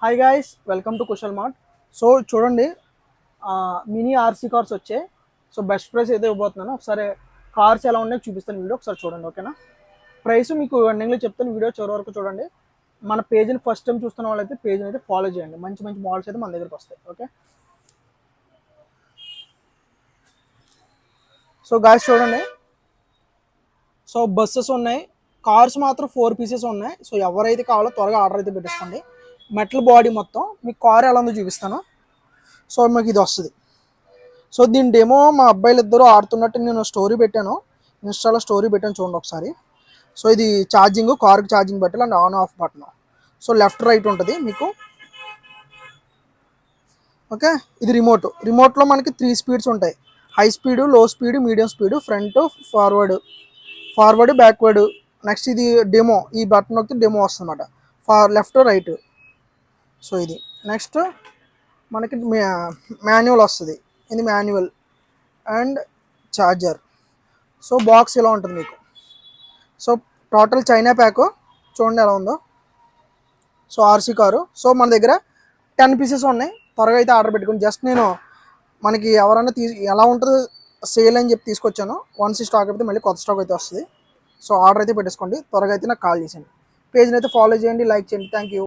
Hi guys, welcome to Kushal mart. So చూడండి, mini RC cars వచ్చాయి. So best price అయితే ఇవ్వబోతున్నాను. ఒకసారి కార్స్ ఎలా ఉన్నాయో చూపిస్తాను, వీడియో ఒకసారి చూడండి, ఓకేనా? ప్రైస్ మీకు ఎండింగ్లో చెప్తాను, వీడియో చివరి వరకు చూడండి. మన పేజ్ని ఫస్ట్ టైం చూస్తున్న వాళ్ళైతే పేజ్ని అయితే ఫాలో చేయండి. మంచి మంచి మోడల్స్ అయితే మన దగ్గరికి వస్తాయి, ఓకే? సో గాయ్స్ చూడండి, సో బస్సెస్ ఉన్నాయి, కార్స్ మాత్రం 4 పీసెస్ ఉన్నాయి. సో ఎవరైతే కావాలో త్వరగా ఆర్డర్ అయితే పెట్టేసుకోండి. మెటల్ బాడీ మొత్తం మీకు కార్ ఎలా ఉందో చూపిస్తాను. సో మీకు ఇది వస్తుంది. సో దీని డెమో మా అబ్బాయిలు ఇద్దరు ఆడుతున్నట్టు నేను స్టోరీ పెట్టాను, ఇన్స్టాలో స్టోరీ పెట్టాను, చూడండి ఒకసారి. సో ఇది ఛార్జింగ్, కార్కి ఛార్జింగ్ పెట్టాలి and on off button. So left right ఉంటుంది మీకు, ఓకే? ఇది రిమోట్లో మనకి 3 స్పీడ్స్ ఉంటాయి: హై స్పీడ్, లో speed, medium speed, front, forward, backward. Next ఇది డెమో, ఈ బటన్ నొక్కితే డెమో వస్తుంది అన్నమాట, లెఫ్ట్ రైట్. సో ఇది నెక్స్ట్ మనకి మాన్యువల్ వస్తుంది, ఇది manual and charger. So box ఇలా ఉంటుంది మీకు. సో టోటల్ చైనా ప్యాక్ చూడండి ఎలా ఉందో. So RC car. సో మన దగ్గర 10 పీసెస్ ఉన్నాయి, త్వరగా అయితే ఆర్డర్ పెట్టుకుని. జస్ట్ నేను మనకి ఎవరైనా ఎలా ఉంటుందో సేల్ అని చెప్పి తీసుకొచ్చాను. వన్స్ స్టాక్ అయితే మళ్ళీ కొత్త స్టాక్ అయితే వస్తుంది. సో ఆర్డర్ అయితే పెట్టేసుకోండి, త్వరగా అయితే నాకు కాల్ చేసేయండి. పేజ్ని అయితే ఫాలో చేయండి, లైక్ చేయండి. Thank you.